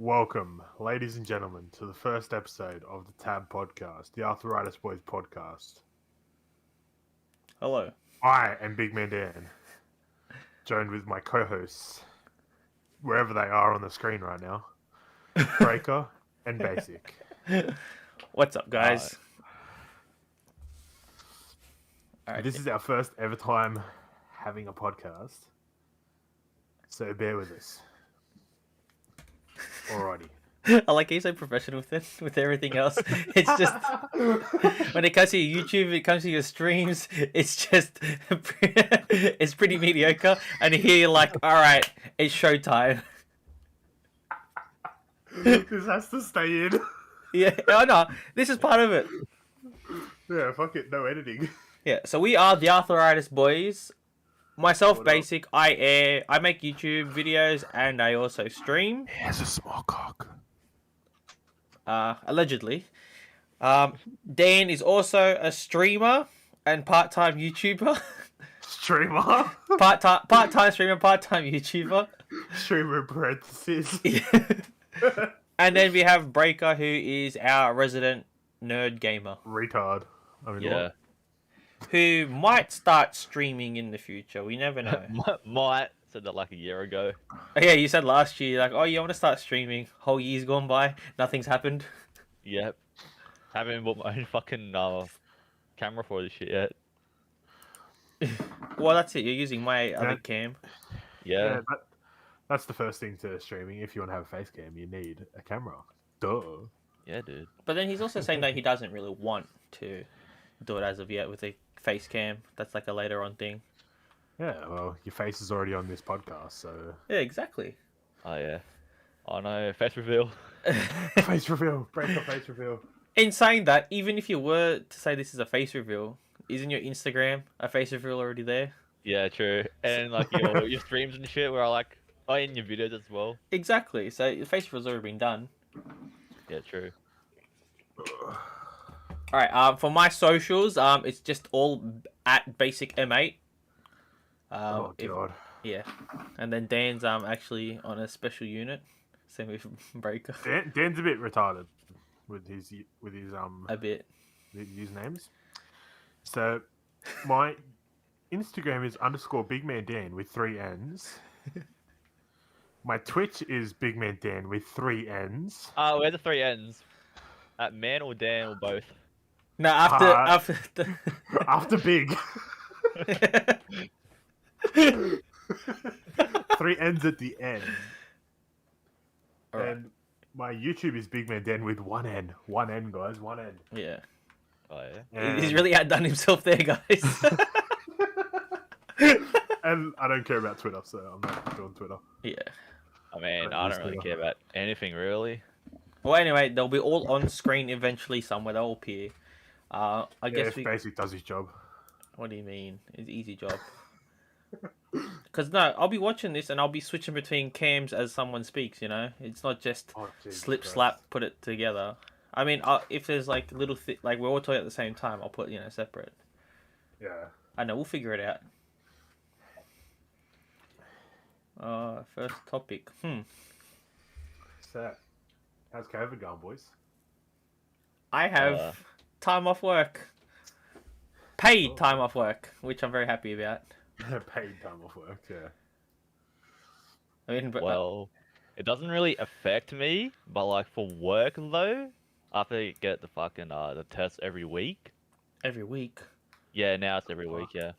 Welcome, ladies and gentlemen, to the first episode of the TAB podcast, the Arthritis Boys podcast. Hello. I am Big Man Dan, joined with my co-hosts, wherever they are on the screen right now, Breaker and Basic. What's up, guys? Alright. This is our first ever time having a podcast, so bear with us. Alrighty. I like he's so professional with it, with everything else. It's just when it comes to your YouTube, it comes to your streams, it's just it's pretty mediocre. And here you're like, all right, it's showtime. This has to stay in. Yeah, oh no, this is part of it. Yeah, fuck it, no editing. Yeah, so we are the Arthritis Boys. Myself, What up? Basic, I make YouTube videos and I also stream. He has a small cock. Allegedly. Dan is also a streamer and part-time YouTuber. Streamer? part-time streamer, part-time YouTuber. Streamer in parentheses. And then we have Breaker, who is our resident nerd gamer, Retard. I mean, Yeah, who might start streaming in the future. We never know. might said that like a year ago. Yeah, you said last year, like, oh, you want to start streaming. Whole year's gone by, nothing's happened. Yep, haven't even bought my own fucking camera for this shit yet. Well, that's it. You're using my other cam. Yeah, that's the first thing to streaming. If you want to have a face cam, you need a camera. Duh. yeah, dude. But then he's also saying that he doesn't really want to do it as of yet with a face cam. That's like a later on thing. Yeah, well, your face is already on this podcast, so... Yeah, exactly. Oh yeah. Oh no, face reveal. Face reveal. Break your face reveal. In saying that, even if you were to say this is a face reveal, isn't your Instagram a face reveal already there? Yeah, true. And like your streams and shit, where I like, oh, in your videos as well. Exactly. So the face reveal's already been done. Yeah, true. All right. For my socials, it's just all at basic M8. Oh, God. Yeah, and then Dan's actually on a special unit, same with Breaker. Dan's a bit retarded with his A bit. usernames. So, my Instagram is _BigManDan with 3 N's. My Twitch is BigManDan with 3 N's. Where the 3 ends? At Man or Dan or both? No, after After big. 3 N's at the end. All right. And my YouTube is Big Man Dan with 1 N. 1 N, guys. 1 N. Yeah. Oh yeah. He's really outdone himself there, guys. And I don't care about Twitter, so I'm not doing Twitter. Yeah. I mean, Right, I just don't really do care about anything really. Well, anyway, they'll be all on screen eventually somewhere. They'll appear. I guess if we. Basic does his job. What do you mean? It's an easy job. Because no, I'll be watching this and I'll be switching between cams as someone speaks. You know, it's not just Oh, Jesus slip Christ. slap put it together. I mean, if there's like little like we're all talking at the same time, I'll put separate. Yeah. I know we'll figure it out. First topic. So, how's COVID going, boys? I have time off work. Paid time off work, which I'm very happy about. Paid time off work, yeah. I mean, but Well, it doesn't really affect me, but like for work though, after you get the fucking the test every week. every week. Yeah, now it's every week. Yeah.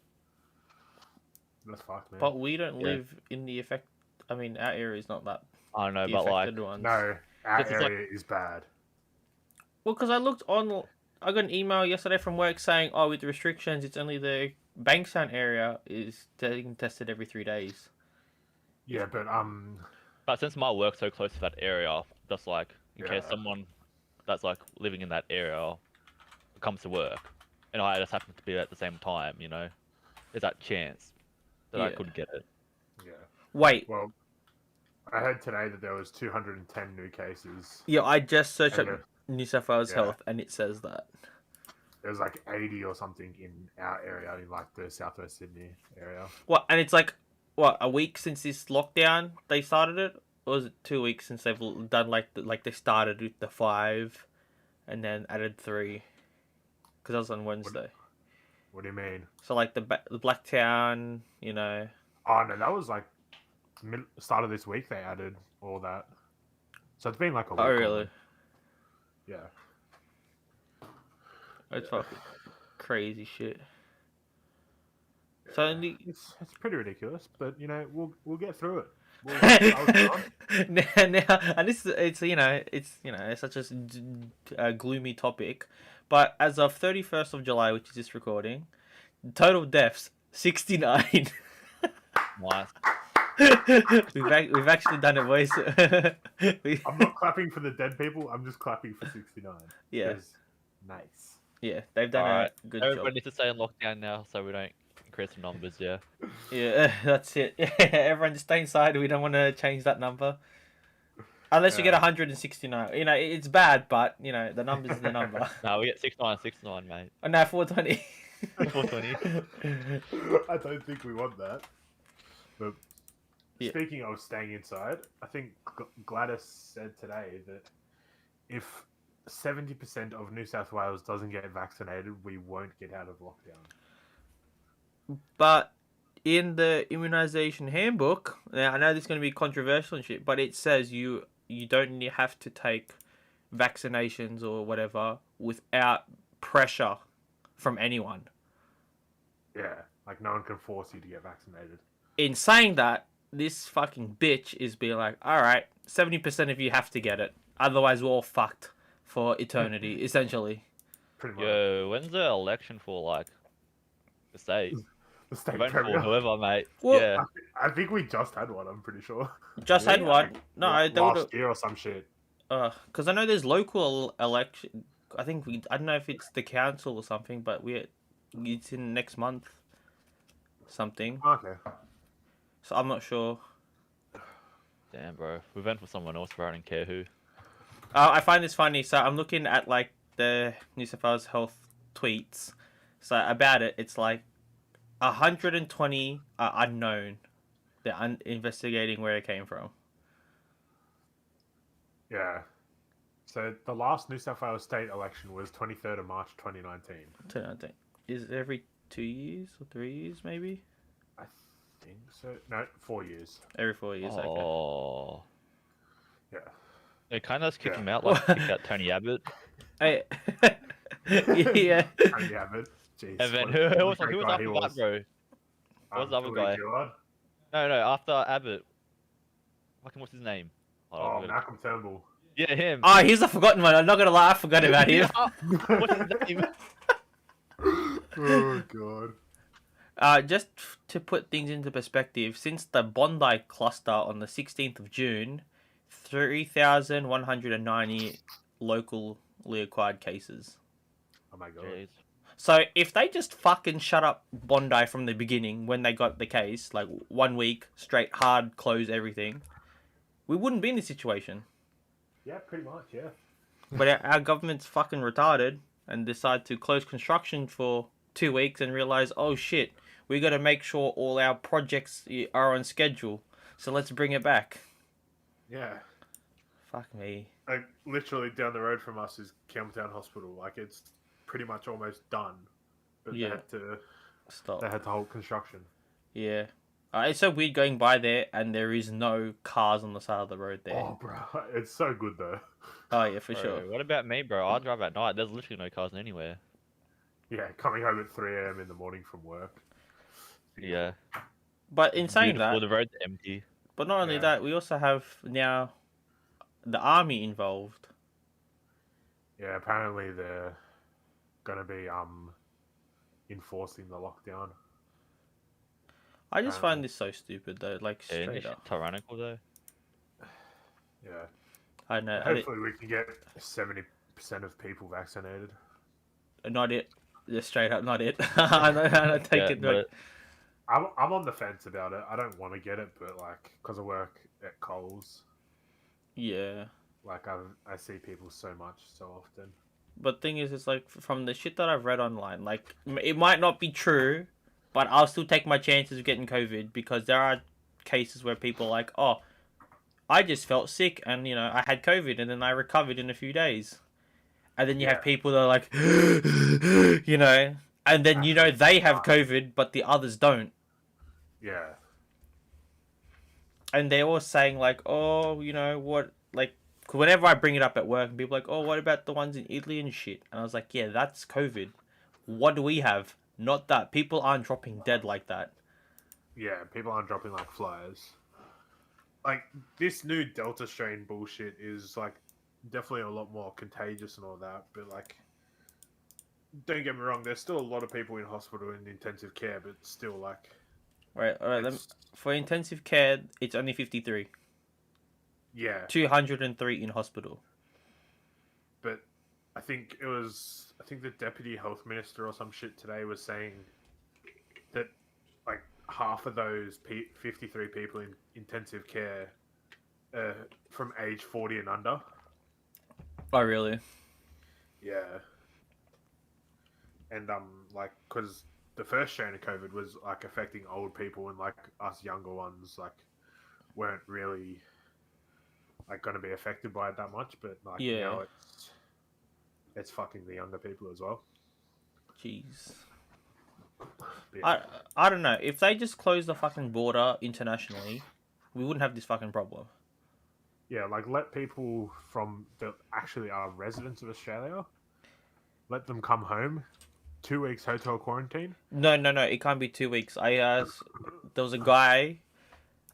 That's fucked, man. But we don't Yeah. live in the effect. I mean, our area is not that I don't know, the but like, affected ones. No, our This is like- area is bad. Well, because I looked on, I got an email yesterday from work saying, "Oh, with the restrictions, it's only the Bankstown area is getting tested every 3 days." Yeah, but since my work's so close to that area, just like in case Yeah. someone that's like living in that area comes to work, and I just happen to be at the same time, there's that chance that I Yeah. could get it. yeah. Wait, Well, I heard today that there was 210 new cases. yeah, I just searched And up New South Wales Yeah. Health, and it says that. There was like 80 or something in our area, in like the southwest Sydney area. What? And it's like what, a week since this lockdown they started it, was it 2 weeks since they've done like they started with the 5, and then added 3, because that was on Wednesday. What do you mean? So like the Blacktown, you know. Oh no, that was like start of this week. They added all that, so it's been like a week. Oh or really? more. Yeah. It's fucking crazy shit. So it's pretty ridiculous, but you know we'll get through it. now, and it's such a gloomy topic, but as of 31st of July, which is this recording, total deaths 69. Nice. We've actually done it, boys. I'm not clapping for the dead people. I'm just clapping for 69. Yeah. Nice. Yeah, they've done Alright, a good everybody job. needs to stay in lockdown now, so we don't increase the numbers. Yeah. Yeah, that's it. Everyone just stay inside. We don't want to change that number. Unless you get 169. You know, it's bad, but, you know, the number's the number. No, we get 69, mate. Oh, no, 420. 420. I don't think we want that. But Yeah. speaking of staying inside, I think Gladys said today that if 70% of New South Wales doesn't get vaccinated, we won't get out of lockdown. But in the immunization handbook, now I know this is going to be controversial and shit, but it says you don't have to take vaccinations or whatever without pressure from anyone. Yeah, like no one can force you to get vaccinated. In saying that, this fucking bitch is being like, all right, 70% of you have to get it, otherwise we're all fucked for eternity, essentially. Pretty much. Yo, when's the election for like the state? The state Vote for premier. whoever, mate. Well, Yeah. I think we just had one. I'm pretty sure. Just had Really? one. No, they would last year or some shit. because I know there's local election. I think I don't know if it's the council or something, but it's in next month. Something. Okay. So I'm not sure. Damn, bro. We went for someone else, bro. I don't care who. I find this funny. So I'm looking at like the New South Wales Health tweets. So about it, it's like 120 are unknown. They're investigating where it came from. Yeah. So the last New South Wales state election was 23rd of March 2019. I think is it every 2 years or 3 years maybe? I think so. No, 4 years. Every 4 years. Okay. Oh. Yeah. They kind of just kicked Yeah. him out, like kicked out Tony Abbott. Hey. Yeah. Tony Abbott. Jeez. And then what who a was great after guy that, he bro? What was the other Billy guy? Gillard? No, after Abbott. Fucking what's his name? Oh, Malcolm Turnbull. Yeah, him. Oh, he's the forgotten one. I'm not gonna lie, I forgot about him. What's his name? Oh god. Just to put things into perspective, since the Bondi cluster on the 16th of June, 3,190 locally acquired cases. Oh my god. Jeez. So if they just fucking shut up Bondi from the beginning when they got the case, like 1 week straight hard close everything, we wouldn't be in this situation. Yeah, pretty much. Yeah. But our government's fucking retarded and decide to close construction for 2 weeks and realize, oh shit, we got to make sure all our projects are on schedule. So let's bring it back. Yeah. Fuck me. Like literally down the road from us is Campbelltown Hospital. Like it's pretty much almost done, but Yeah. they had to hold construction. Yeah. It's so weird going by there and there is no cars on the side of the road there. Oh, bro, it's so good though. Oh yeah, for Bro, sure. what about me, bro? I drive at night. There's literally no cars anywhere. Yeah, coming home at 3 a.m. in the morning from work. Yeah. But in saying Beautiful, that, the road's empty. but not only Yeah. that, we also have now the army involved. Yeah, apparently they're gonna be enforcing the lockdown. I just find this so stupid though, like Yeah, isn't straight this up. tyrannical though? Yeah. I know. Hopefully we can get 70% of people vaccinated. Not it. Just straight up, not it. I don't take Yeah, it. but I'm on the fence about it. I don't want to get it, but like, because I work at Coles, Yeah. like I see people so much so often. But thing is, it's like from the shit that I've read online, like it might not be true, but I'll still take my chances of getting COVID because there are cases where people are like, oh, I just felt sick, and I had COVID, and then I recovered in a few days. And then you have people that are like, and then they have COVID, but the others don't. Yeah. And they're all saying like, oh, what, like, whenever I bring it up at work, and people are like, oh, what about the ones in Italy and shit? And I was like, yeah, that's COVID. What do we have? Not that. People aren't dropping dead like that. Yeah, people aren't dropping like flies. Like, this new Delta strain bullshit is, like, definitely a lot more contagious and all that, but, like, don't get me wrong, there's still a lot of people in hospital and intensive care, but still, like... All right. For intensive care, it's only 53. Yeah. 203 in hospital. But I think the deputy health minister or some shit today was saying that, like, half of those 53 people in intensive care are from age 40 and under. Oh, really? Yeah. And, like, because the first strain of COVID was, like, affecting old people, and, like, us younger ones, like, weren't really, like, going to be affected by it that much, but, like, now it's fucking the younger people as well. Jeez. Yeah. I don't know. If they just close the fucking border internationally, we wouldn't have this fucking problem. Yeah, like, let people from that actually are residents of Australia, let them come home, 2 weeks hotel quarantine. No, it can't be 2 weeks. There was a guy,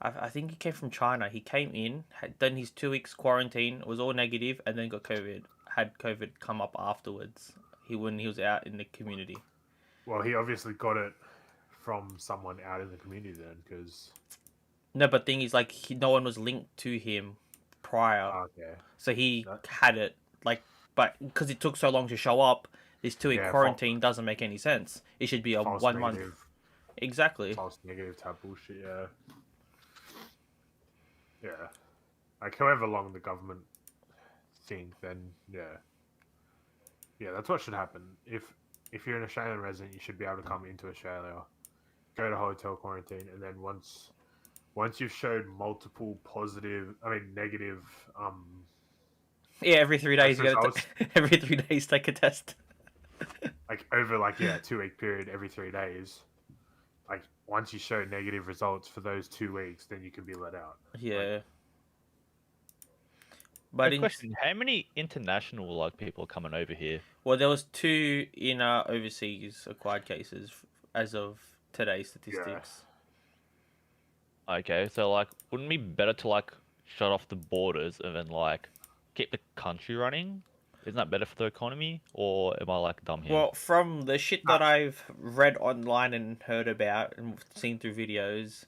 I think he came from China. He came in, had done his 2 weeks quarantine, was all negative, and then got COVID. Had COVID come up afterwards. When he was out in the community. Well, he obviously got it from someone out in the community then, because... No, but thing is, like, no one was linked to him prior. Okay. So he had it, like, but because it took so long to show up, this 2 week quarantine doesn't make any sense. It should be a 1 month. Exactly. False negative type bullshit, yeah. Yeah. Like, however long the government think, then, yeah. Yeah, that's what should happen. If you're an Australian resident, you should be able to come into Australia, go to hotel quarantine, and then once you've showed multiple negative, yeah, every 3 days every 3 days take a test. Like, over, like, 2 week period, every 3 days. Like, once you show negative results for those 2 weeks, then you can be let out. Yeah. But question: how many international, like, people are coming over here? Well, there was 2 in overseas acquired cases as of today's statistics. Yeah. Okay, so, like, wouldn't it be better to, like, shut off the borders and then, like, keep the country running? Isn't that better for the economy, or am I, like, dumb here? Well, from the shit that I've read online and heard about and seen through videos,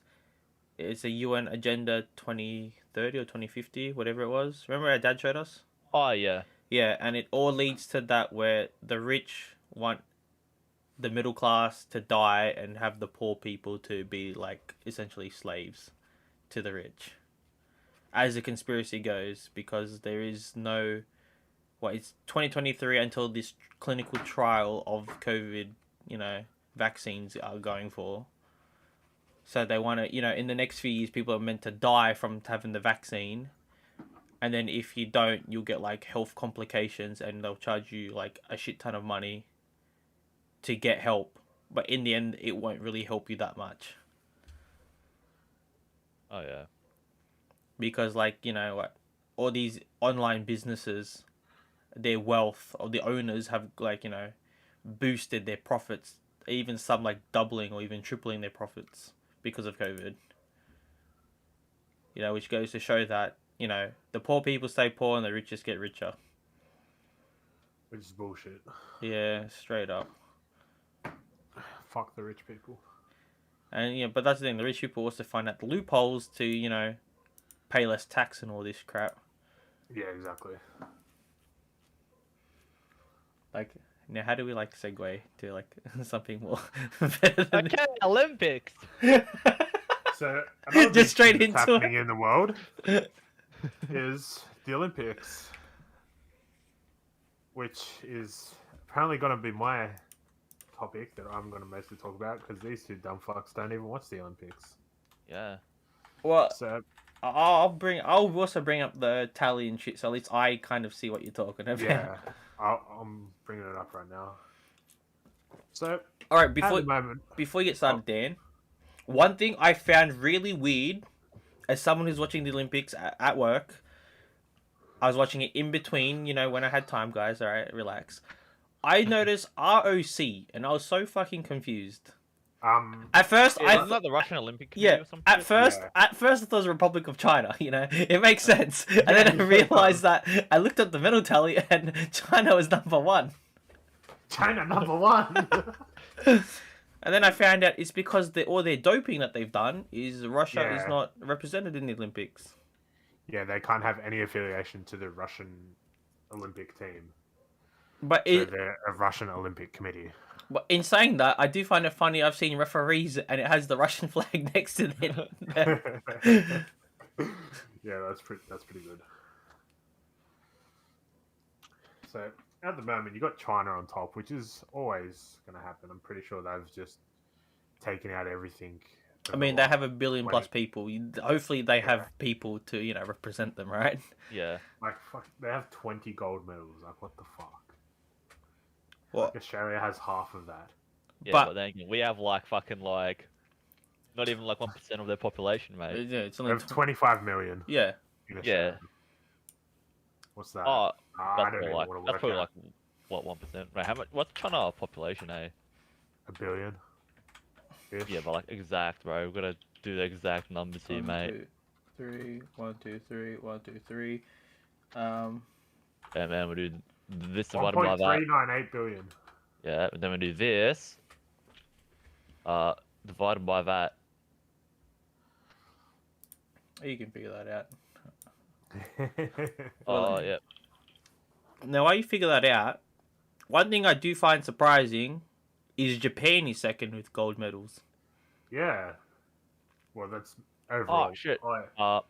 it's a UN Agenda 2030 or 2050, whatever it was. Remember our dad showed us? Oh, yeah. Yeah, and it all leads to that where the rich want the middle class to die and have the poor people to be, like, essentially slaves to the rich. As the conspiracy goes, because there is no... Well, it's 2023 until this clinical trial of COVID, vaccines are going for. So they want to, in the next few years, people are meant to die from having the vaccine. And then if you don't, you'll get, like, health complications, and they'll charge you, like, a shit ton of money to get help. But in the end, it won't really help you that much. Oh, yeah. Because, like, all these online businesses... their wealth of the owners have, like, boosted their profits, even some, like, doubling or even tripling their profits because of COVID. Which goes to show that, the poor people stay poor and the richest get richer. Which is bullshit. Yeah, straight up. Fuck the rich people. And, but that's the thing, the rich people also find out the loopholes to, pay less tax and all this crap. Yeah, exactly. Like, now how do we, like, segue to, like, something more better than Okay, Olympics. So another just straight thing that's into happening in the world is the Olympics, which is apparently going to be my topic that I'm going to mostly talk about, because these two dumb fucks don't even watch the Olympics. Yeah. Well, So I'll also bring up the tally and shit, so at least I kind of see what you're talking about. Yeah, I'm bringing it up right now. So All right, at the moment, before you get started, Dan, one thing I found really weird as someone who's watching the Olympics at work, I was watching it in between, when I had time, guys. All right, relax. I noticed ROC, and I was so fucking confused. At first, Yeah, isn't that the Russian Olympic Committee yeah. or something? At first, Yeah. I thought it was Republic of China. It makes sense, and then I realized that I looked at the medal tally, and China was number one. China number one. And then I found out it's because all their doping that they've done is Russia is Yeah. not represented in the Olympics. Yeah, they can't have any affiliation to the Russian Olympic team. But So they're a Russian Olympic Committee. But in saying that, I do find it funny. I've seen referees and it has the Russian flag next to them. Yeah, that's pretty good. So at the moment, you got China on top, which is always going to happen. I'm pretty sure they've just taken out everything. I mean, they have 1 billion plus Wait. people. Hopefully, they have people to represent them, right? Yeah. Like fuck, they have 20 gold medals. Like what the fuck? What? Like, Australia has half of that. Yeah, But- but then again, we have like fucking like, not even like 1% of their population, mate. Yeah, it's They only have 25 million. yeah. In Australia. What's that? Oh, I that's don't even probably like, want to that's work probably out. like, what, 1%? Right, how much? What's China population, eh? 1 billion. Ish. Yeah, but like exact, bro. We've got to do the exact numbers here, mate. 1, 2, 3, 1, 2, 3. Yeah, man, we do this divided by that. 1.398 billion. Yeah, and then we do this. Divided by that. You can figure that out. Oh, yeah. Now, while you figure that out, one thing I do find surprising is Japan is second with gold medals. Yeah. Well, that's overall. Oh shit. Oh,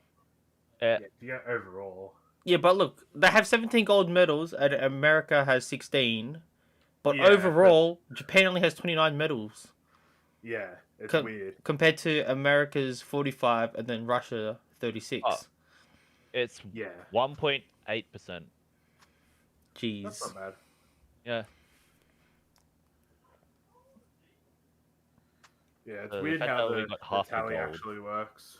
Yeah. yeah, overall. Yeah, but look, they have 17 gold medals, and America has 16. But Yeah, overall, Japan only has 29 medals Yeah, it's Co- weird. compared to America's 45, and then Russia 36. Oh. It's Yeah, 1.8%. Jeez. that's not bad. Yeah. Yeah, it's The weird fact how that we the got half the tally gold. actually works.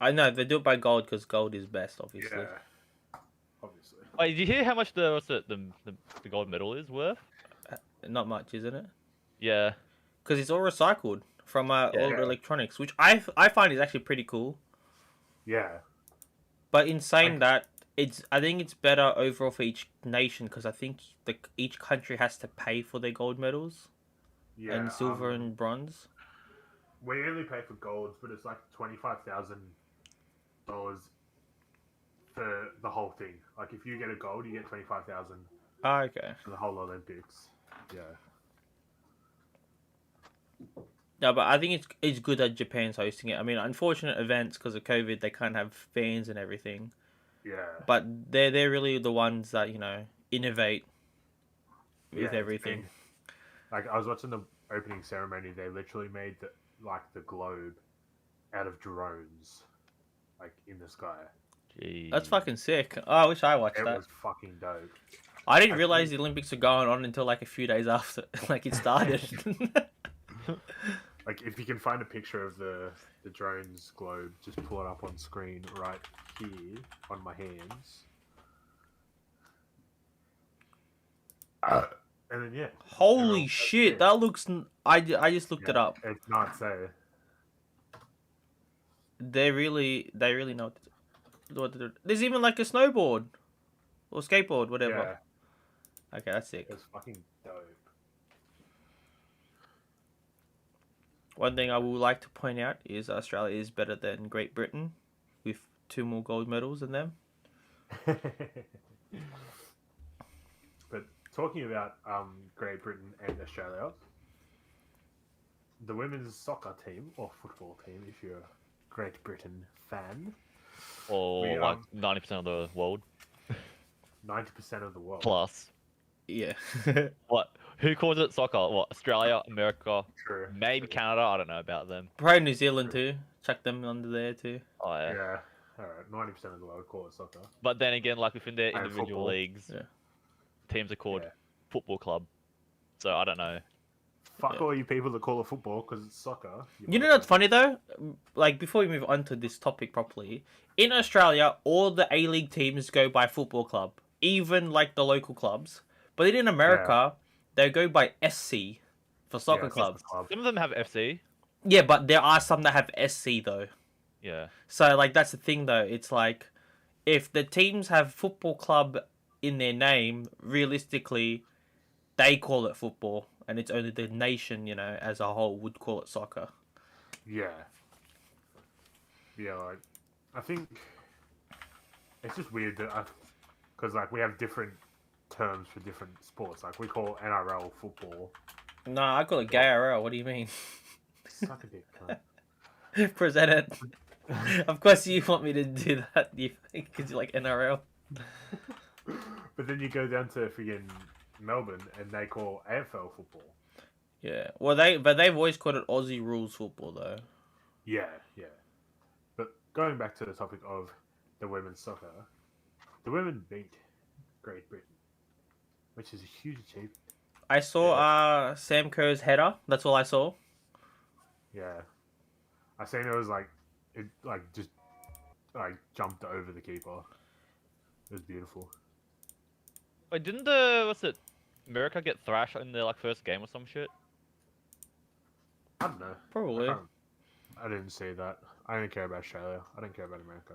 I know they do it by gold because gold is best, obviously. Yeah, obviously. Wait, did you hear how much the gold medal is worth? Not much, isn't it? Yeah. Because it's all recycled from all Yeah. the electronics, which I find is actually pretty cool. Yeah, But in saying that, I think it's better overall for each nation because I think each country has to pay for their gold medals yeah. and silver and bronze. We only pay for golds, but it's like $25,000 for the whole thing. Like if you get a gold, you get 25,000 Oh, okay. for the whole Olympics. Yeah. No, but I think it's good that Japan's hosting it. I mean, unfortunate events because of COVID, they can't have fans and everything. Yeah. But they're really the ones that innovate with it's everything. been- like I was watching the opening ceremony. They literally made the globe out of drones, like in the sky. Jeez. That's fucking sick. Oh, I wish I watched It that. was fucking dope. I didn't I realize think- the Olympics were going on until like a few days after, like it started. Like if you can find a picture of the drone's globe, just pull it up on screen right here on my hands. And then yeah. Holy everyone- shit, yeah. that looks. I just looked it Yeah, up. It's not so. They really know what to do. There's even like a snowboard or skateboard, Yeah, whatever. Okay, that's sick. it's fucking dope. One thing I would like to point out is Australia is better than Great Britain, with 2 more gold medals than them. But talking about Great Britain and Australia, the women's soccer team or football team, if you're a Great Britain fan, Or we, like 90% of the world 90% of the world. plus. Yeah. What? Who calls it soccer? What? Australia, America, True. maybe True. Canada. I don't know about them. Probably New Zealand too. chuck them under there too. Oh yeah. Yeah. All right. 90% of the world call it soccer. But then again, like within their And individual football. leagues, Yeah. teams are called Yeah. football club. So I don't know. Fuck Yeah. all you people that call it football because it's soccer. You know what's funny though? Like before we move on to this topic properly, in Australia, all the A-League teams go by football club, even like the local clubs. But then in America, they go by SC for soccer it's club. the club. Some of them have FC. Yeah, but there are some that have SC though. Yeah. So like that's the thing though. It's like if the teams have football club in their name, realistically, they call it football, and it's only the nation, you know, as a whole would call it soccer. Yeah. Yeah, like, I think it's just weird that because like we have different terms for different sports. Like we call NRL football. No, I call it GayRL. What do you mean? Suck a dick, Present it. cunt. Of course, you want me to do that, you think, because you like NRL. But then you go down to friggin' Melbourne and they call AFL football. Yeah. Well, they've always called it Aussie rules football though. Yeah, yeah. But going back to the topic of the women's soccer, the women beat Great Britain, which is a huge achievement. I saw Sam Kerr's header. That's all I saw. Yeah. I seen it was like it like just like jumped over the keeper. It was beautiful. Wait, didn't America get thrashed in their like first game or some shit? I don't know. Probably. I didn't see that. I didn't care about Australia. I didn't care about America.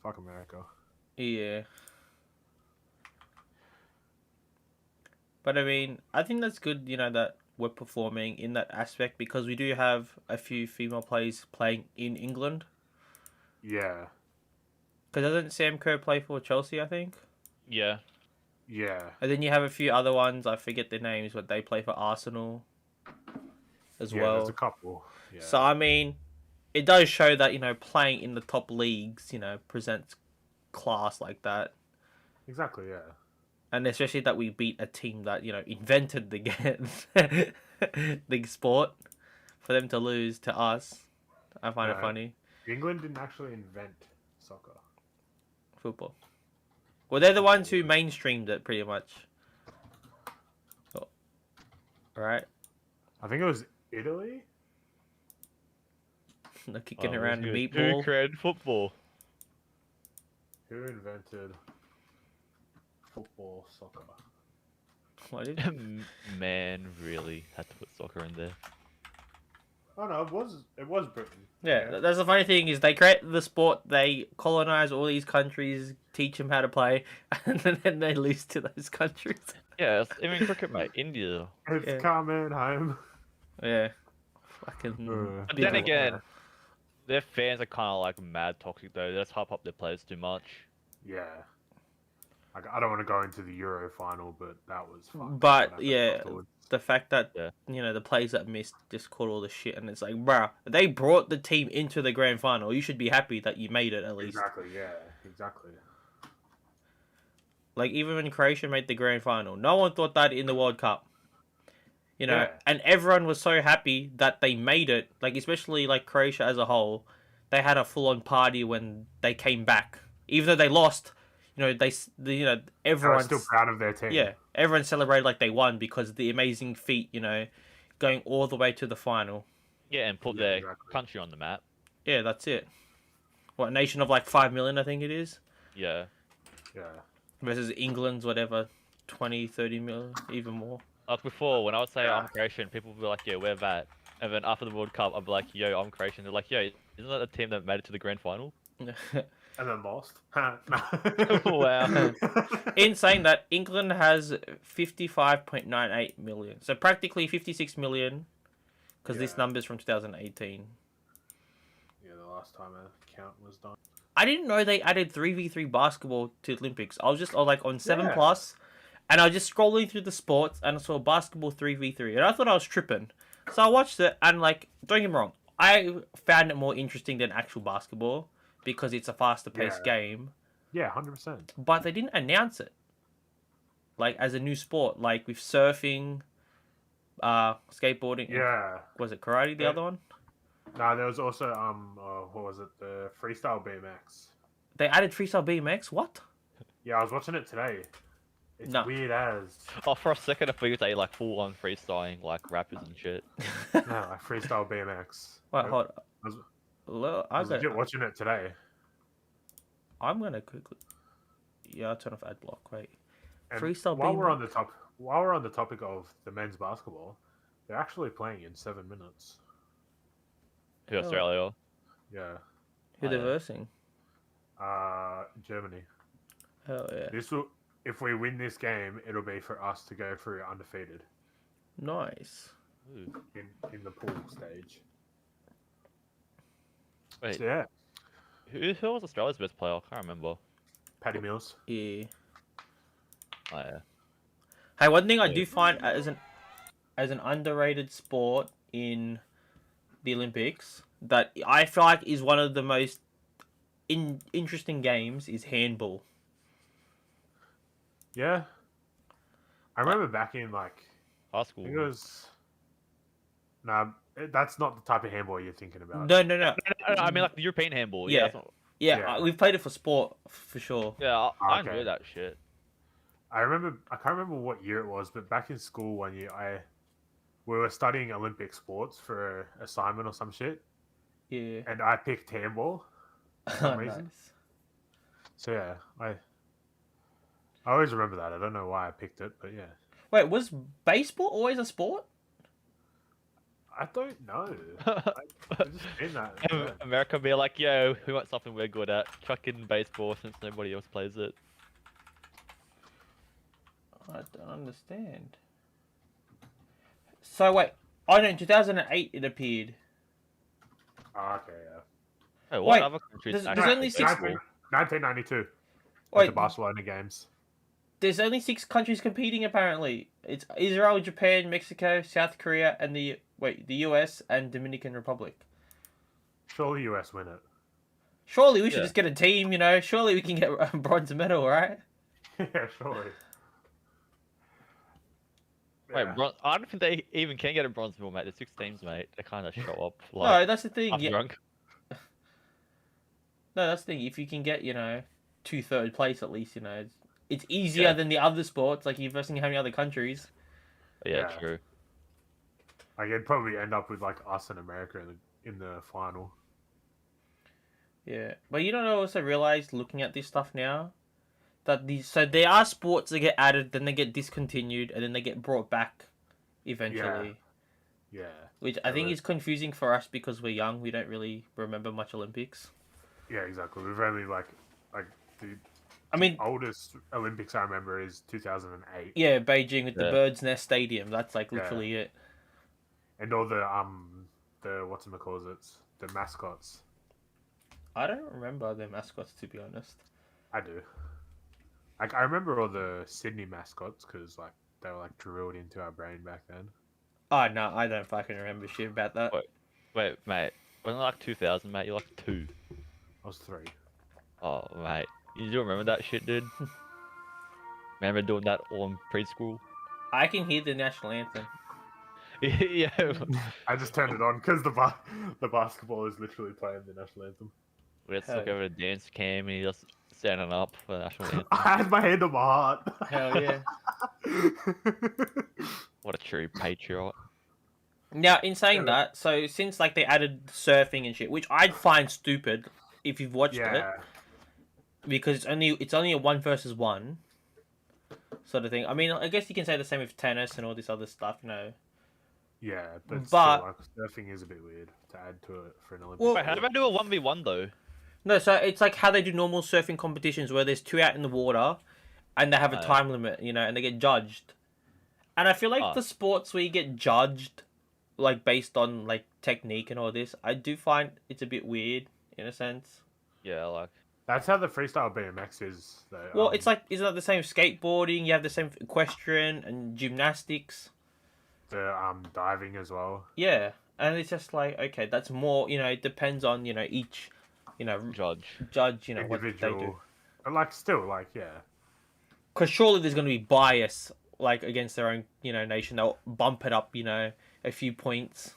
Fuck America. Yeah. But I mean, I think that's good, you know, that we're performing in that aspect because we do have a few female players playing in England. Yeah. Because doesn't Sam Kerr play for Chelsea, I think? Yeah. Yeah. And then you have a few other ones, I forget their names, but they play for Arsenal as Yeah, well. there's a couple. Yeah. So, I mean, it does show that, you know, playing in the top leagues, you know, presents class like that. Exactly, yeah. And especially that we beat a team that, you know, invented the game, the sport, for them to lose to us. I find it No. funny. England didn't actually invent soccer. Football. Well, they're the ones who mainstreamed it, pretty much. Oh. Right? I think it was Italy. They're kicking Oh, around the who meatball. created football? Who invented football soccer? What is Man, really had to put soccer in there. Oh no, it was Britain. Yeah, that's the funny thing is they create the sport, they colonize all these countries, teach them how to play, and then they lose to those countries. Yeah, even cricket, mate. India. It's Yeah. coming home. Yeah. Fucking. But big then one. again, their fans are kind of like mad toxic though. They just hype up their players too much. Yeah. Like, I don't want to go into the Euro final, but that was fun. But, yeah, Afterwards. the fact that, Yeah. you know, the players that missed just caught all the shit, and it's like, bruh, they brought the team into the grand final. You should be happy that you made it at least. Exactly, yeah, exactly. Like, even when Croatia made the grand final, no one thought that in the World Cup. You know, Yeah. and everyone was so happy that they made it. Like, especially, like, Croatia as a whole, they had a full-on party when they came back. Even though they lost, you know, They were everyone's still proud of their team. yeah, everyone celebrated like they won because of the amazing feat, you know, going all the way to the final. Yeah, and put Yeah, their exactly. country on the map. Yeah, that's it. What, a nation of like 5 million, I think it is, Yeah. Yeah. versus England's whatever, 20, 30 million, even more. Like before, when I would say Yeah. I'm Croatian, people would be like, "Yeah, we're that." And then after the World Cup, I'd be like, "Yo, I'm Croatian." They're like, "Yo, isn't that the team that made it to the grand final?" And then lost. Wow. In saying that, England has 55.98 million. So practically 56 million, because this Yeah. number's from 2018. Yeah, the last time a count was done. I didn't know they added 3v3 basketball to Olympics. I was just like on 7 Yeah. Plus, and I was just scrolling through the sports and I saw basketball 3v3, and I thought I was tripping. So I watched it, and like, don't get me wrong, I found it more interesting than actual basketball because it's a faster paced Yeah. game. Yeah, 100%. But they didn't announce it like as a new sport, like with surfing, skateboarding. and- Yeah. was it karate? The Yeah. other one? No, there was also what was it? The freestyle BMX. They added freestyle BMX. What? Yeah, I was watching it today. It's No. weird as Oh, for a second I figured they like full on freestyling like rappers and shit. no, like freestyle BMX. Wait, I hold. was, Look, I was legit watching it today. I'm gonna quickly. Yeah, I'll turn off ad block. Wait. And Freestyle while we're BMX? on the top, while we're on the topic of the men's basketball, they're actually playing in 7 minutes. To Oh. Australia. Yeah, Who Oh, they're yeah. versing? Germany. Hell yeah. This will, if we win this game, it'll be for us to go through undefeated Nice. Ooh. in the pool stage. Wait, So yeah, who was Australia's best player? I can't remember. Paddy Mills. Yeah. Oh, yeah. Hey, one thing I Yeah. do find as an underrated sport in the Olympics that I feel like is one of the most interesting games is handball. Yeah, I remember back in like High I school. think it was. Nah, that's not the type of handball you're thinking about. No. No, I mean like the European handball. Yeah. Yeah. That's not... Yeah, Yeah. we've played it for sport for sure. Yeah, I Okay. enjoy that shit. I can't remember what year it was, but back in school one year, we were studying Olympic sports for an assignment or some shit, Yeah. and I picked handball. some reason. Nice. So yeah, I always remember that. I don't know why I picked it, but yeah, Wait, was baseball always a sport? I don't know. I just been that. Yeah. America be like, yo, we want something we're good at. Chuck in baseball since nobody else plays it. I don't understand. So wait, oh no, in 2008 it appeared. Oh, okay, yeah. Hey, what Wait, other countries there's actually only play six- baseball? 1992. With Wait, the Barcelona games. there's only 6 countries competing apparently. It's Israel, Japan, Mexico, South Korea, and the US and Dominican Republic. Surely US win it. Surely we should Yeah. just get a team, you know. Surely we can get a bronze medal, right? Yeah, surely. Wait, Yeah. I don't think they even can get a bronze medal, mate. There's 6 teams, mate. They kind of show up No, like that's the thing. half Yeah. drunk. No, that's the thing. If you can get, 2/3 place at least, it's easier Yeah. than the other sports. Like you're versing how many other countries? Yeah, Yeah. true. Like it'd probably end up with like us and America in the final. Yeah, but you don't also realize looking at this stuff now that there are sports that get added, then they get discontinued, and then they get brought back eventually. Yeah. Which I think Totally. is confusing for us because we're young. We don't really remember much Olympics. Yeah, exactly. We've only like the I mean, oldest Olympics I remember is 2008, yeah, Beijing with the Yeah. Bird's Nest Stadium. That's like Yeah. literally it. and all the whatchamacallits, the mascots. I don't remember their mascots to be honest. I do. Like I remember all the Sydney mascots because like they were like drilled into our brain back then. Oh no, I don't fucking remember shit about that. What? Wait, mate. Wasn't it like 2000, mate? You're like 2. I was 3. Oh, mate. You do remember that shit, dude? Remember doing that all in preschool? I can hear the national anthem. Yeah. I just turned it on because the basketball is literally playing the national anthem. We just Hell took yeah. over the dance cam and he just standing up for the national anthem. I had my hand on my heart. Hell yeah. What a true patriot. Now, in saying Yeah. that, so since like they added surfing and shit, which I'd find stupid if you've watched it, yeah, because it's only a 1 versus 1 sort of thing. I mean, I guess you can say the same with tennis and all this other stuff, yeah, but, But- still, like, surfing is a bit weird to add to it for an Olympic. Well- Wait, how do I do a 1v1 though? No, so it's like how they do normal surfing competitions where there's 2 out in the water, and they have a Oh, yeah. time limit, and they get judged. And I feel like Oh. the sports where you get judged, like based on like technique and all this, I do find it's a bit weird in a sense. Yeah, like That's how the freestyle BMX is, though. Well, it's like, isn't that the same skateboarding? You have the same equestrian and gymnastics. the diving as well. Yeah, and it's just like, okay, that's more, it depends on, each, judge. judge, what they do. Individual, but like still, like yeah, Because surely there's going to be bias, like, against their own, nation. They'll bump it up, a few points.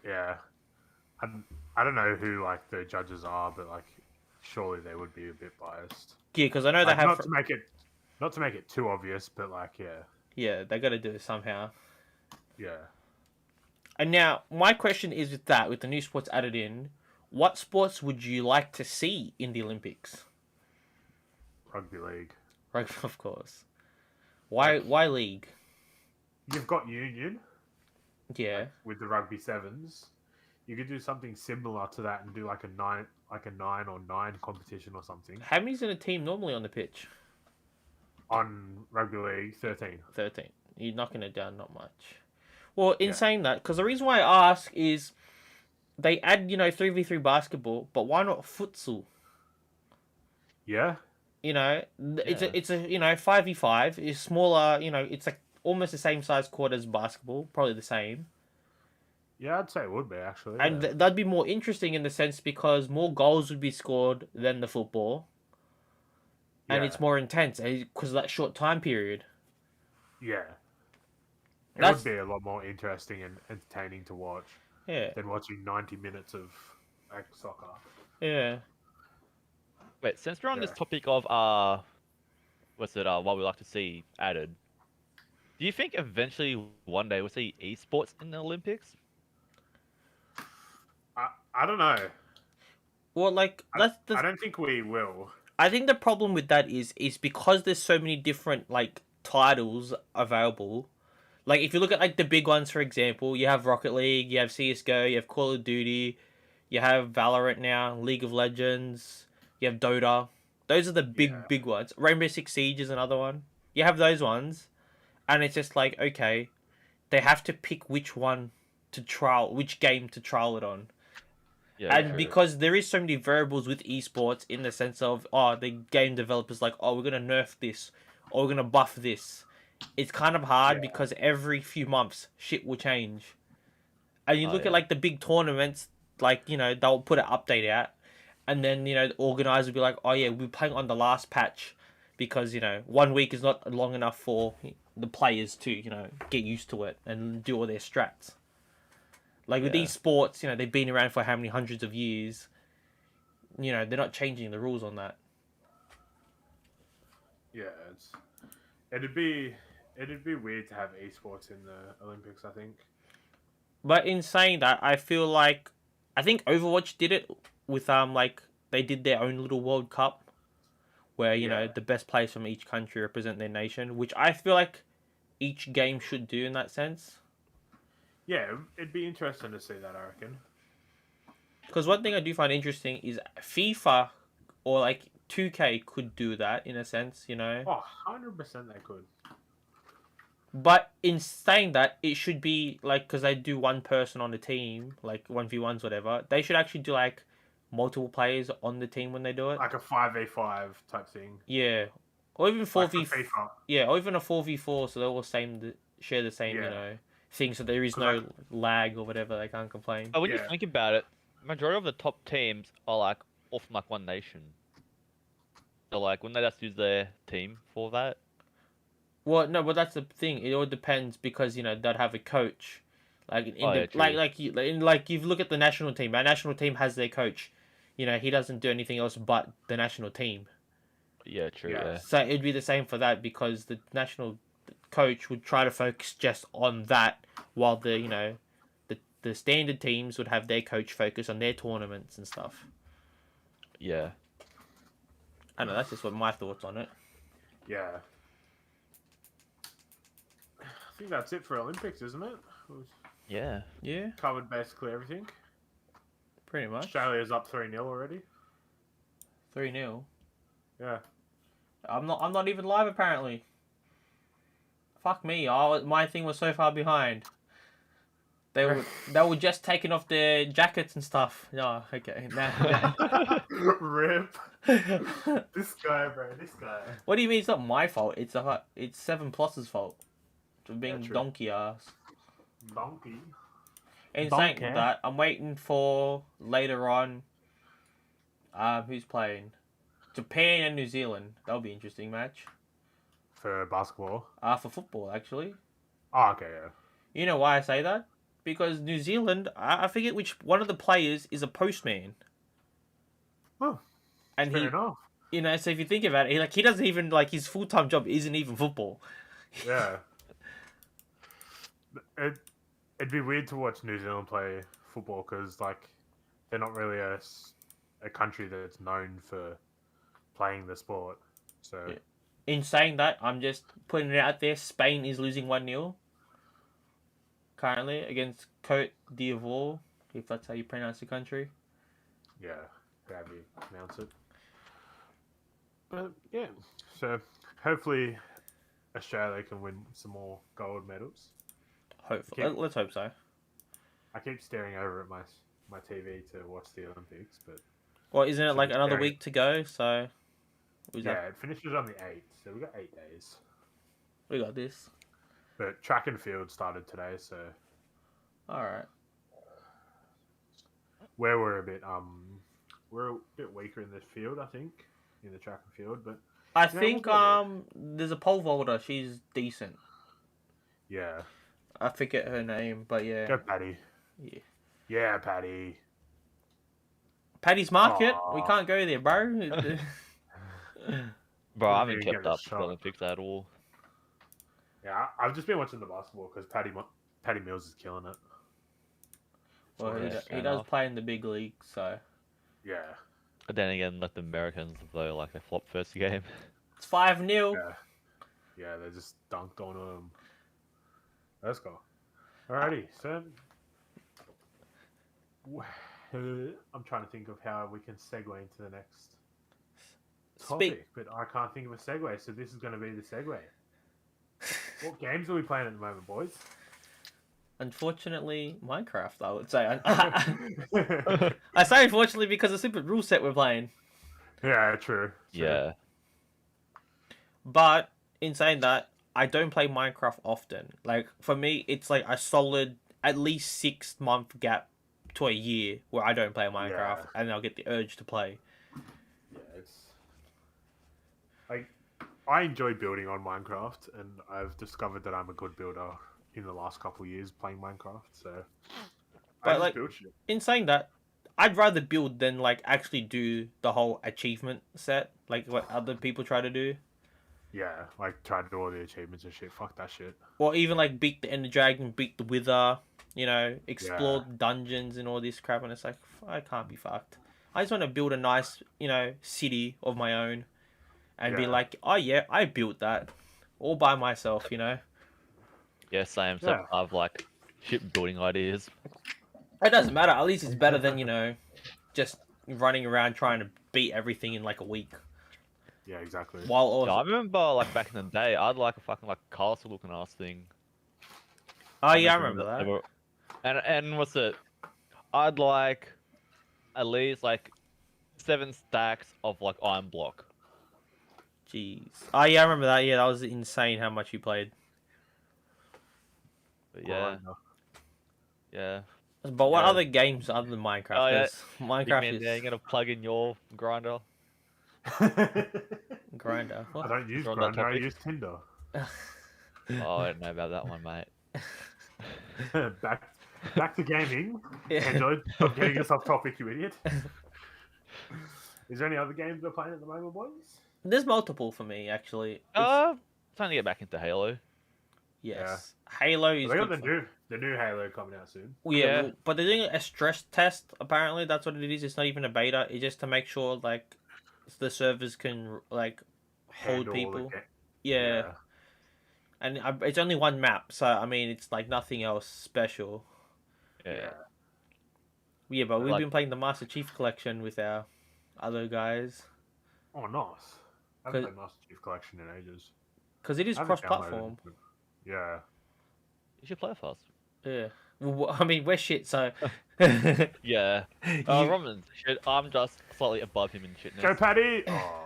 yeah. I don't know who like the judges are, but like surely they would be a bit biased. Yeah, because I know they Like, have. not to make it too obvious, but like Yeah, they got to do it somehow. yeah. And now, my question is with that, with the new sports added in, what sports would you like to see in the Olympics? Rugby league. Rugby, of course. Why league? You've got union Yeah. with the rugby sevens. You could do something similar to that and do like a 9-on-9 competition or something How many's in a team normally on the pitch? on rugby league 13. 13. You're knocking it down not much. Well, in Yeah. saying that, because the reason why I ask is they add, 3v3 basketball, but why not futsal? Yeah, It's a 5v5. It's smaller, it's like almost the same size court as basketball, probably the same. yeah, I'd say it would be actually. And Yeah, that'd be more interesting in the sense because more goals would be scored than the football. And Yeah. it's more intense because of that short time period. yeah. It That's- would be a lot more interesting and entertaining to watch Yeah, than watching 90 minutes of like soccer. yeah. Wait, since we're on this Yeah. topic of what we like to see added, do you think eventually one day we'll see esports in the Olympics? I don't know. Well, like I don't think we will. I think the problem with that is because there's so many different like titles available. Like if you look at like the big ones, for example, you have Rocket League, you have CS:GO, you have Call of Duty, you have Valorant now, League of Legends, you have Dota. Those are the Yeah. big ones. Rainbow Six Siege is another one. You have those ones, and it's just like okay, they have to pick which one to trial, which game to trial it on. Yeah, And true. because there is so many variables with esports in the sense of the game developers like we're gonna nerf this or we're gonna buff this, it's kind of hard Yeah. because every few months shit will change. And you Oh, look yeah. at like the big tournaments, like they'll put an update out, and then the organizer will be like, oh yeah, we're playing on the last patch because 1 week is not long enough for the players to get used to it and do all their strats. Like with Yeah. these sports, they've been around for how many hundreds of years. They're not changing the rules on that. Yeah, it'd be weird to have esports in the Olympics. I think. But in saying that, I think Overwatch did it with like they did their own little World Cup, where Yeah. the best players from each country represent their nation, which I feel like each game should do in that sense. Yeah, it'd be interesting to see that. I reckon. Because one thing I do find interesting is FIFA or like 2K could do that in a sense, Oh, 100% they could. But in saying that, it should be like because they do one person on the team, like 1v1s, whatever. They should actually do like multiple players on the team when they do it. Like a 5v5 type thing. Yeah, or even Like 4v. for FIFA. Yeah, or even a 4v4, so they all share the same Yeah. thing, so there is 'Cause no lag or whatever. They can't complain. But when you Yeah. think about it, majority of the top teams are like all from like one nation. So like, wouldn't they just use their team for that? Well, no, but that's the thing. It all depends because they'd have a coach, like in Oh, the, yeah, true. like you look at the national team. Our national team has their coach. He doesn't do anything else but the national team. Yeah, true. Yeah. Yeah. So it'd be the same for that because the national coach would try to focus just on that, while the standard teams would have their coach focus on their tournaments and stuff. Yeah. I don't know, that's just what my thoughts on it. Yeah. I think that's it for Olympics, isn't it? We've Yeah. Yeah, covered basically everything. pretty much. Australia's up 3-0 already. 3-0. Yeah. I'm not even live apparently. Fuck me! My thing was so far behind. They were just taking off their jackets and stuff. Yeah, okay. Rip. This guy, bro. This guy. What do you mean it's not my fault? It's 7plus's fault for being Yeah, true. donkey ass. Donkey. In Donkey. saying that, I'm waiting for later on. Who's playing? Japan and New Zealand. That'll be an interesting match. For basketball. For football, actually. Oh, okay, yeah. You know why I say that? because New Zealand, I forget which one of the players is a postman, Oh, and fair he, enough. so if you think about it, he doesn't even like his full time job isn't even football. Yeah. It'd be weird to watch New Zealand play football because like they're not really a country that's known for playing the sport. So Yeah. In saying that, I'm just putting it out there. Spain is losing 1-0 currently against Cote d'Ivoire, if that's how you pronounce the country. yeah, however you pronounce it. But yeah, so hopefully Australia can win some more gold medals. Hopefully, let's hope so. I keep staring over at my TV to watch the Olympics, but Well, isn't it should like be another staring- week to go? So yeah, it finishes on the 8th, so we got 8 days. we got this. But track and field started today, so All right. where we're a bit weaker in this field, I think, in the track and field. But I Yeah, think we'll there's a pole vaulter. She's decent. yeah, I forget her name, but yeah. go Paddy. Yeah. Yeah, Paddy. Paddy's Market. We Aw. can't go there, bro. Bro, I Didn't haven't even kept get a up with the shot. Olympics at all. Yeah, I've just been watching the basketball because Paddy Mills is killing it. Well, Yeah, he fair does enough. play in the big league, so Yeah, But then again, like the Americans, though, like they flopped first game. it's 5-0. yeah, they just dunked on him. Let's go. Alrighty, so I'm trying to think of how we can segue into the next topic, but I can't think of a segue, so this is going to be the segue. What games are we playing at the moment, boys? Unfortunately, Minecraft, I would say. I say unfortunately because the stupid rule set we're playing. Yeah, true. Yeah. But in saying that, I don't play Minecraft often. Like for me, it's like a solid at least 6-month gap to a year where I don't play Minecraft, and I'll get the urge to play. Yeah, it's like I enjoy building on Minecraft, and I've discovered that I'm a good builder in the last couple of years playing Minecraft. So, I But, just like- build shit. In saying that, I'd rather build than like actually do the whole achievement set, like what other people try to do. Yeah, like try to do all the achievements and shit. Fuck that shit. Or even like beat the Ender Dragon, beat the Wither, explore Yeah. dungeons and all this crap, and it's like, I can't be fucked. I just want to build a nice, city of my own and be Yeah. like, oh yeah, I built that all by myself, Yeah, same. So Yeah. I have like shipbuilding ideas. It doesn't matter. At least it's better than, just running around trying to beat everything in like a week. Yeah, exactly. While Yeah, I also... remember like back in the day, I'd like a fucking like castle looking ass thing. Oh yeah, I Imagine remember that. they were- And what's it? I'd like at least like 7 stacks of like iron block. Jeez. Oh yeah, I remember that. Yeah, that was insane how much you played. But yeah, Grinder. yeah. But what Yeah. other games other than Minecraft? Oh, yeah. 'Cause Big Minecraft man, is there, you're gonna plug in your grinder. grinder. I What? don't use We're on that Grinder. I topic. use Tinder. Oh, I don't know about that one, mate. back to gaming. Yeah. Android, stop getting us off topic, you idiot. Is there any other games we're playing at the moment, boys? There's multiple for me actually. Trying to get back into Halo. Yes, Halo is Well, they got good the new Halo coming out soon. Well, yeah, Yeah. well, but they're doing a stress test. Apparently, that's what it is. It's not even a beta. It's just to make sure like the servers can like hold Handle all the people. ga- Yeah, and it's only one map, so I mean, it's like nothing else special. Yeah. Yeah, but we've Like- been playing the Master Chief Collection with our other guys Oh, nice. I haven't 'Cause- played Master Chief Collection in ages. because it is I haven't cross-platform. downloaded it, but- Yeah. You should play with us. Yeah, well, I mean, we're shit, so Yeah. You- Roman, shit, I'm just slightly above him in shitness. Go, Paddy! Oh.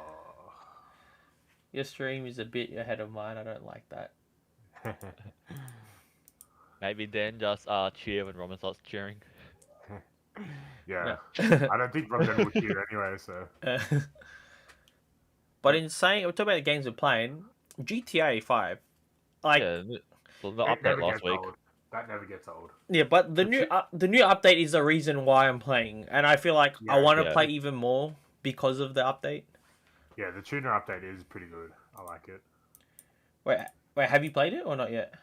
your stream is a bit ahead of mine. I don't like that. Maybe then just cheer when Roman starts cheering. yeah. No. I don't think Robin would hear anyway, so. But in saying, we're talking about the games we're playing. GTA 5, like Yeah, the Never update gets last week. old. That never gets old. Yeah, but the new update is the reason why I'm playing, and I feel like I Yeah, want to yeah. play even more because of the update. Yeah, the tuner update is pretty good. I like it. Wait, have you played it or not yet?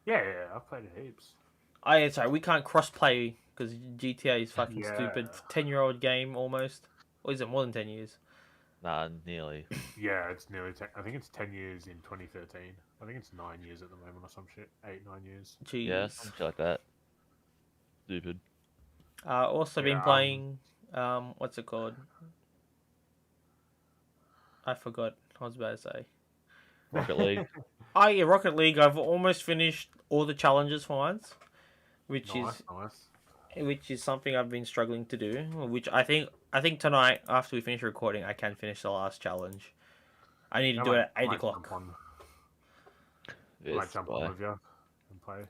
Yeah, I've played it heaps. Sorry, we can't cross play because GTA is fucking Yeah. stupid. 10-year-old game almost, or is it more than 10 years? Nah, nearly. Yeah, it's nearly 10. I think it's 10 years in 2013. I think it's 9 years at the moment or some shit. 8, 9 years. Jeez. Yeah, some shit like that. Stupid. Also been Yeah, playing. What's it called? I forgot. I was about to say. Rocket League. Oh yeah, Rocket League. I've almost finished all the challenges for once, which Nice. is something I've been struggling to do. Which I think tonight after we finish recording, I can finish the last challenge. I need to do it at 8 o'clock. I might This jump guy. on with you and play.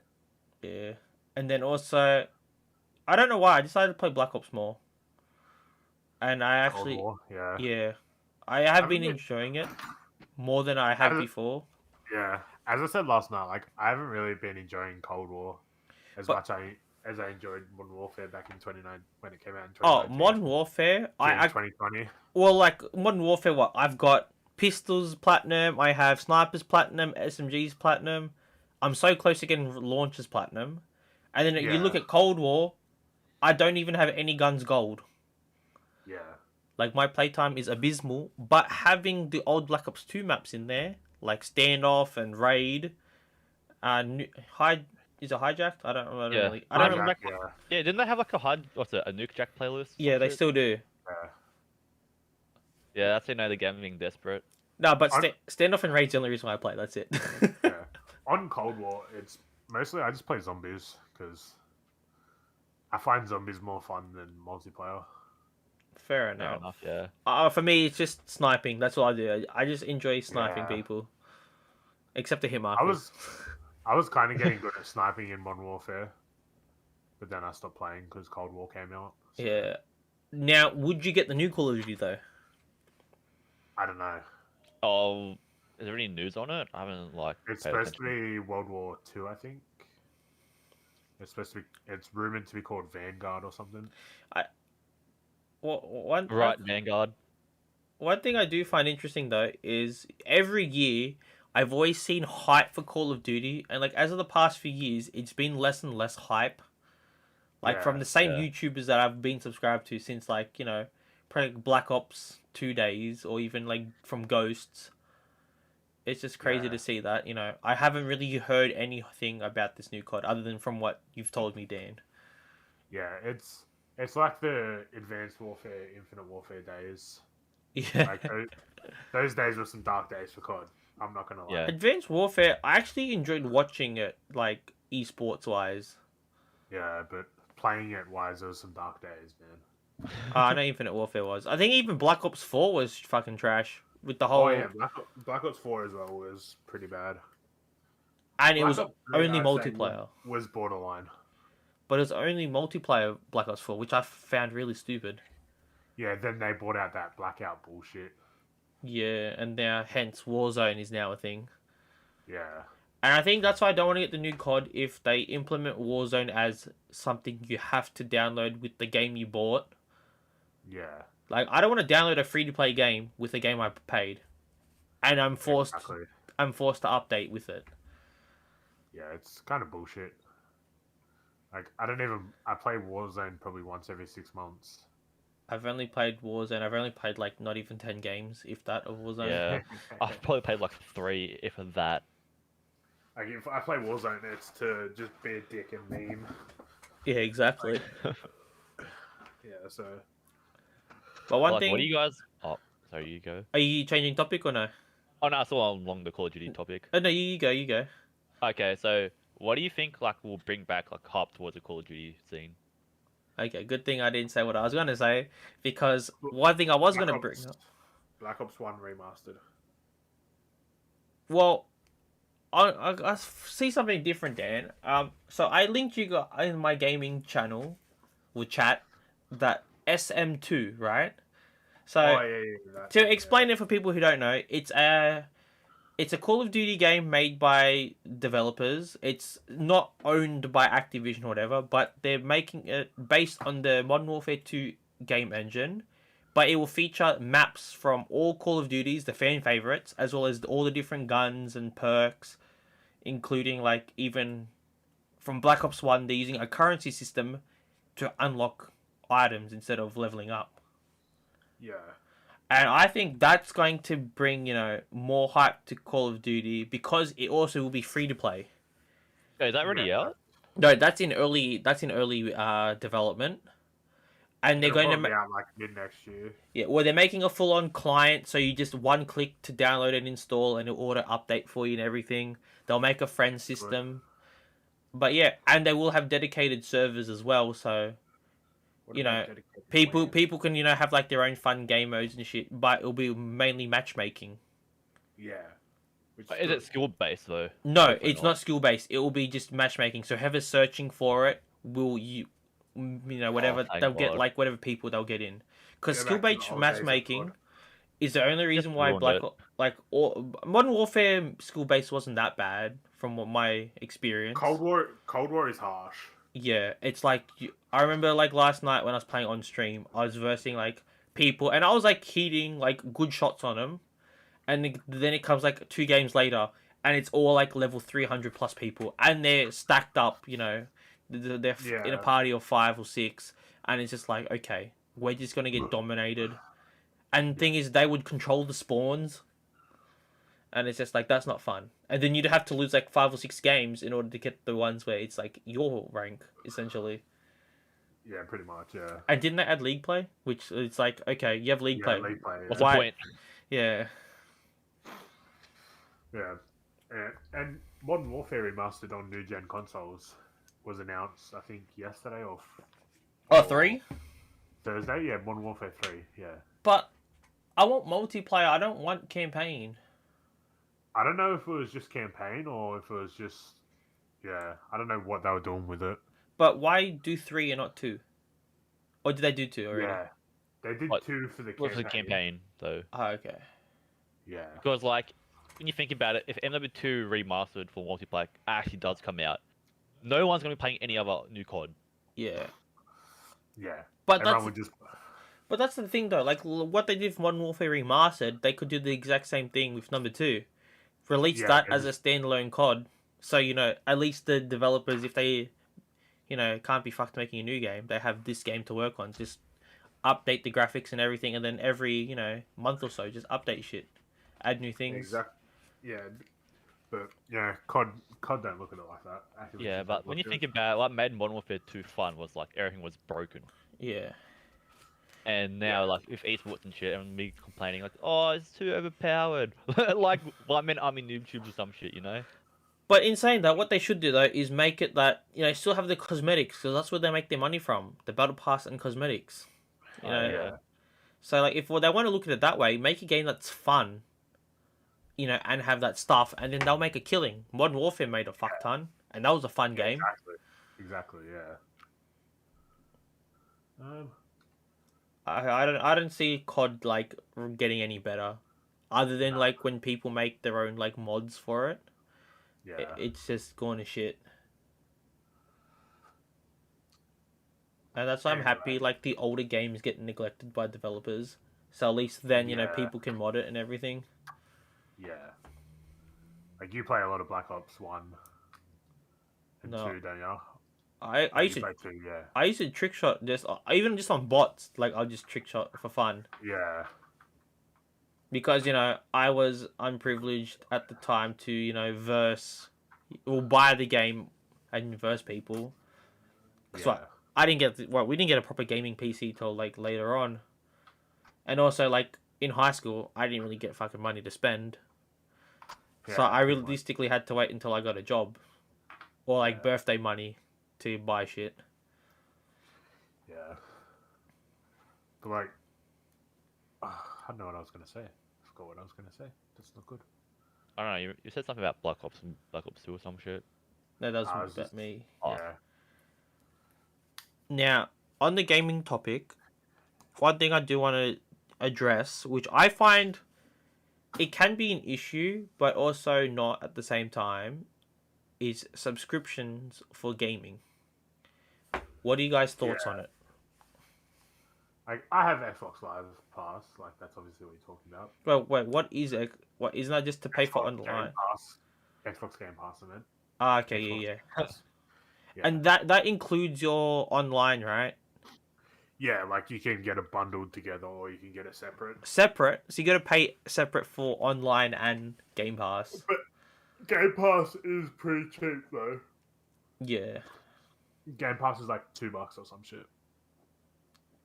Yeah, and then also, I don't know why I decided to play Black Ops more, and I Cold actually War, yeah. yeah, I have I been mean, enjoying it more than I have I- before. Yeah. As I said last night, like I haven't really been enjoying Cold War as But- much as I enjoyed Modern Warfare back in 29 when it came out in Oh, 2019. Modern Warfare. I 2020. well, like Modern Warfare. What I've got pistols platinum. I have snipers platinum, SMGs platinum. I'm so close to getting launchers platinum. And then you Yeah. look at Cold War. I don't even have any guns gold. Yeah. Like my playtime is abysmal. But having the old Black Ops 2 maps in there, like Standoff and Raid, is it hijacked? I don't Yeah. really. I don't Hijacked. really. Like- Yeah. Yeah, didn't they have like a a nuke jack playlist? Yeah, Some they shit? still do. Yeah. Yeah, that's how you know the game being desperate. No, but I'm- Standoff and Raid's the only reason why I play. That's it. Yeah. On Cold War, it's mostly I just play zombies because I find zombies more fun than multiplayer. Fair Fair enough. enough, yeah. For me, it's just sniping. That's all I do. I just enjoy sniping Yeah. people. Except the hit markers. I was kind of getting good at sniping in Modern Warfare, but then I stopped playing because Cold War came out. So Yeah. Now, would you get the new Call of Duty though? I don't know. Oh, is there any news on it? I haven't like. It's paid supposed to attention. be World War II, I think. It's supposed to be. It's rumored to be called Vanguard or something. Well, one Right, Vanguard. One thing I do find interesting though is every year I've always seen hype for Call of Duty, and like as of the past few years, it's been less and less hype. Like from Yeah, the same yeah. YouTubers that I've been subscribed to since like probably Black Ops 2 days, or even like from Ghosts. It's just crazy Yeah. to see that. I haven't really heard anything about this new COD other than from what you've told me, Dan. Yeah, it's like the Advanced Warfare, Infinite Warfare days. Yeah. Like those days were some dark days for COD. I'm not gonna lie. Yeah. Advanced Warfare, I actually enjoyed watching it, like esports wise. Yeah, but playing it wise, there was some dark days, man. I know Infinite Warfare was. I think even Black Ops 4 was fucking trash with the whole. Oh yeah, Black Ops 4 as well was pretty bad. And it Black was Ops 3, only I'd say, multiplayer. was borderline. But it was only multiplayer Black Ops 4, which I found really stupid. Yeah, then they brought out that blackout bullshit. Yeah, and now, hence, Warzone is now a thing. Yeah. And I think that's why I don't want to get the new COD if they implement Warzone as something you have to download with the game you bought. Yeah. Like, I don't want to download a free-to-play game with a game I paid. And I'm forced Exactly. to update with it. Yeah, it's kind of bullshit. Like, I play Warzone probably once every 6 months. I've only played Warzone. I've only played, like, not even 10 games, if that, of Warzone. Yeah. I've probably played like 3, if of that. Like, if I play Warzone, it's to just be a dick and meme. Yeah, exactly. Yeah, so... But one Like, thing... what do you guys? Oh, sorry, you go. Are you changing topic or no? Oh no, it's all along the Call of Duty topic. Oh, no, you go. Okay, so what do you think like will bring back like hype towards the Call of Duty scene? Okay, good thing I didn't say what I was going to say, because one thing I was going to Black bring Ops- up... Black Ops 1 remastered. Well, I see something different, Dan. So I linked you in my gaming channel, with chat, that SM2, right? So... Oh, yeah. That, To explain it for people who don't know, it's a it's a Call of Duty game made by developers. It's not owned by Activision or whatever, but they're making it based on the Modern Warfare 2 game engine. But it will feature maps from all Call of Duties, the fan favorites, as well as all the different guns and perks, including like even from Black Ops 1, they're using a currency system to unlock items instead of leveling up. Yeah. And I think that's going to bring, more hype to Call of Duty because it also will be free to play. Okay, is that already Yeah. out? No, that's in early development. And they're It'll going to probably be out like mid next year. they're making a full on client, so you just one click to download and install, and it'll auto update for you and everything. They'll make a friend system, but yeah, and they will have dedicated servers as well. So What You about know, dedicated people WAN? people can have like their own fun game modes and shit, but it'll be mainly matchmaking. Yeah. Which Is it good. skill based though? No, Hopefully it's not skill based. It will be just matchmaking. So whoever's searching for it will whatever thank they'll get, God. like whatever people they'll get in. Because Go skill back to the based old days of matchmaking COD. is the only reason why ruined it. Modern Warfare skill based wasn't that bad from what my experience. Cold War is harsh. Yeah, it's like I remember like last night when I was playing on stream, I was versing like people, and I was like hitting like good shots on them, and then it comes like 2 games later, and it's all like level 300 plus people, and they're stacked up, they're in a Yeah. party of 5 or 6, and it's just like, okay, we're just gonna get dominated. And the thing is, they would control the spawns, and it's just like that's not fun. And then you'd have to lose like 5 or 6 games in order to get the ones where it's like your rank essentially. Yeah, pretty much. Yeah. And didn't they add league play? Which it's like, okay, you have league Yeah, play. league play. What's Yeah. the Why- point? Yeah. Yeah. And Modern Warfare Remastered on new gen consoles was announced, I think, yesterday or Oh, 3? Thursday. Yeah, Modern Warfare 3. Yeah. But I want multiplayer. I don't want campaign. I don't know if it was just campaign or if it was just. Yeah, I don't know what they were doing with it. But why do 3 and not 2? Or did they do 2 already? Yeah. They did What? 2 for the What's campaign. the campaign though? Oh, okay. Yeah. Because like when you think about it, if MW2 remastered for multiplayer actually does come out, no one's gonna be playing any other new COD. Yeah. Yeah. But Everyone that's would just. but that's the thing though. Like what they did for Modern Warfare Remastered, they could do the exact same thing with number 2. Release Yeah, that and as a standalone COD. So at least the developers, if they can't be fucked making a new game, they have this game to work on. Just update the graphics and everything, and then every month or so, just update shit, add new things. Exactly. Yeah. But yeah, COD don't look at it like that. Activision Yeah, don't but when you look at think it. about it, what made Modern Warfare 2 fun was like everything was broken. Yeah, And now, Yeah. like, with esports and shit, and me complaining, like, oh, it's too overpowered. Like, well, I meant I'm in YouTubes or some shit, you know? but in saying that, what they should do though is make it that still have the cosmetics, because that's where they make their money from, the battle pass and cosmetics. You know, Yeah. so like if they want to look at it that way, make a game that's fun. And have that stuff, and then they'll make a killing. Modern Warfare made a fuck ton, and that was a fun game. Exactly. Yeah. I don't see COD like getting any better, other than like when people make their own like mods for it. Yeah. It's just going to shit. And that's why I'm happy Anyway. like the older games get neglected by developers, so at least then Yeah. people can mod it and everything. Yeah. Like you play a lot of Black Ops 1 and No. 2, don't you? I You used to play 2, yeah. I used to trick shot even just on bots, like I'll just trick shot for fun. Yeah. Because I was unprivileged at the time to verse or buy the game and verse people. So Yeah. I didn't get we didn't get a proper gaming PC till like later on, and also like in high school I didn't really get fucking money to spend, so Yeah, I pretty much. realistically had to wait until I got a job, or like Yeah. birthday money to buy shit. Yeah. But like, I don't know what I was gonna say. I forgot what I was gonna say. That's not good. I don't know, you said something about Black Ops and Black Ops 2 or some shit. No, that was I was about just- me. Oh. Yeah. Now, on the gaming topic, one thing I do want to address, which I find it can be an issue, but also not at the same time, is subscriptions for gaming. What are you guys' thoughts Yeah. on it? Like I have Xbox Live Pass. Like that's obviously what you're talking about. Well, wait, what is it? What isn't that just to pay for Xbox Game online? Pass. Xbox Game Pass, I mean. Ah, okay, Xbox yeah, Game yeah. Pass. Yeah. And that includes your online, right? Yeah, like you can get it bundled together or you can get it separate. Separate. So you got to pay separate for online and Game Pass. But Game Pass is pretty cheap though. Yeah. Game Pass is like $2 or some shit.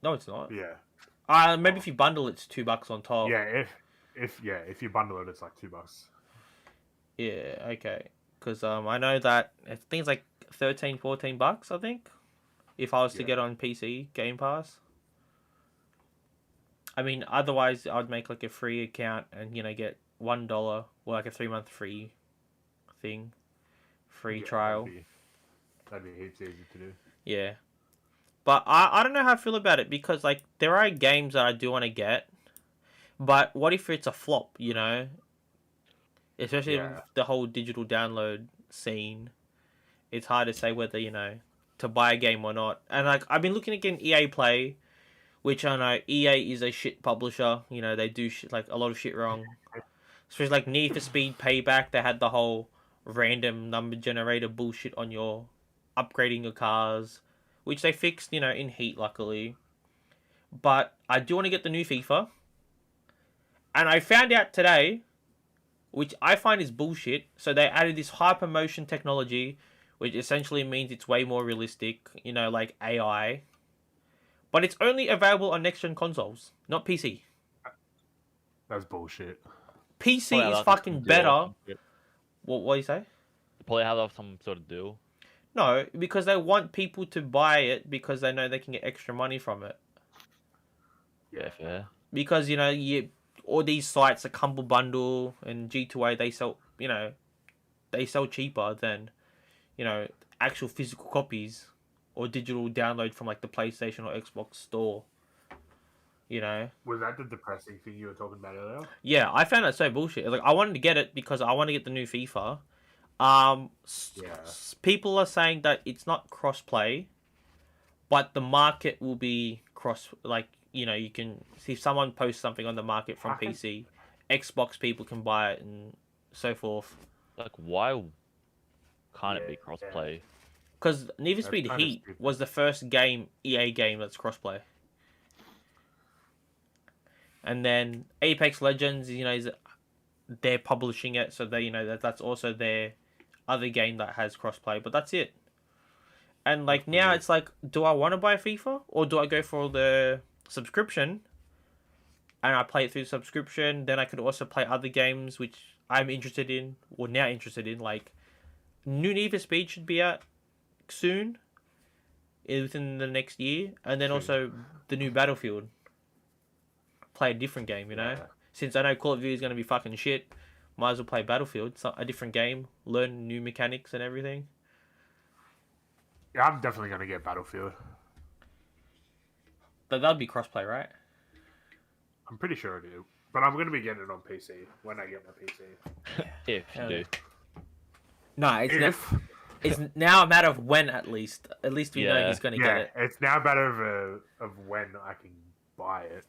No, it's not. Yeah. Maybe if you bundle, it's $2 on top. Yeah, if you bundle it, it's like $2. Yeah. Okay. Because I know that I think it's like $13-14. I think if I was to Yeah. get on PC Game Pass. I mean, otherwise I'd make like a free account and get $1 or like a 3-month free thing, free Yeah, trial. That'd be heaps easy to do. Yeah. But I don't know how I feel about it because like there are games that I do want to get, but what if it's a flop, Especially Yeah. with the whole digital download scene. It's hard to say whether, to buy a game or not. And like I've been looking again EA Play, which I know EA is a shit publisher. They do like a lot of shit wrong. Especially like Need for Speed Payback, they had the whole random number generator bullshit on your upgrading your cars, which they fixed, in Heat, luckily. But I do want to get the new FIFA. And I found out today, which I find is bullshit. So they added this hypermotion technology, which essentially means it's way more realistic, like AI. But it's only available on next-gen consoles, not PC. That's bullshit. PC Probably is have fucking some deal or better. some shit. What do you say? Probably have some sort of deal. No, because they want people to buy it because they know they can get extra money from it. Yeah, fair. Because all these sites like Humble Bundle and G2A, they sell cheaper than actual physical copies or digital download from like the PlayStation or Xbox store. Was that the depressing thing you were talking about earlier? Yeah, I found that so bullshit. Like I wanted to get it because I want to get the new FIFA. Yeah. People are saying that it's not cross-play, but the market will be cross. Like you can see if someone posts something on the market from PC, Xbox people can buy it and so forth. Like, why can't it be Yeah. crossplay? Because Need for That's Speed kinda Heat stupid. was the first EA game that's crossplay. And then Apex Legends, they're publishing it, so they, that's also their other game that has crossplay. But that's it. And like now, weird. it's like, do I want to buy FIFA or do I go for the subscription? And I play it through subscription. Then I could also play other games which I'm interested in, or now interested in. Like new Need for Speed should be out soon, within the next year, and then Soon. also the new Battlefield. Play a different game, Yeah. Since I know Call of Duty is going to be fucking shit, might as well play Battlefield. It's a different game, learn new mechanics and everything. Yeah, I'm definitely gonna get Battlefield. But that'd be crossplay, right? I'm pretty sure I do. But I'm gonna be getting it on PC when I get my PC. If you Hell do. yeah. No, If it's now a matter of when, at least. At least we know Yeah. he's going to get yeah, it. it's now a matter of when I can buy it.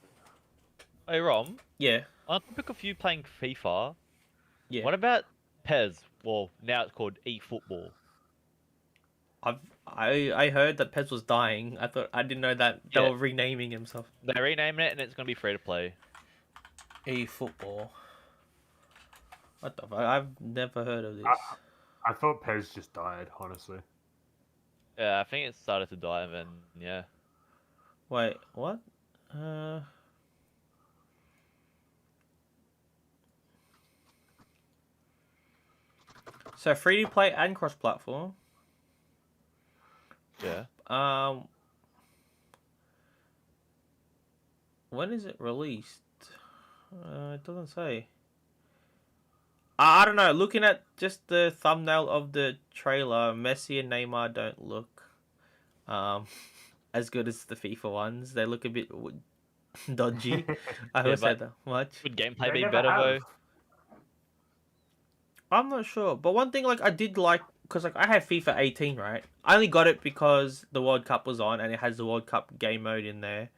Hey, Rom, Yeah, on the topic of you playing FIFA, yeah. what about PES? Well, now it's called eFootball. I heard that Pez was dying. I didn't know that they Yeah. were renaming himself. They're renaming it and it's going to be free to play. eFootball. What the fuck? I've never heard of this. I thought Pez just died, honestly. Yeah, I think it started to die and then, yeah. Wait, what? So free to play and cross platform. Yeah. When is it released? It doesn't say. I don't know. Looking at just the thumbnail of the trailer, Messi and Neymar don't look as good as the FIFA ones. They look a bit dodgy. I will Yeah, say but- that much. Would gameplay They be never better have. though? I'm not sure, but one thing like I did like because like I had FIFA 18, right? I only got it because the World Cup was on and it has the World Cup game mode in there.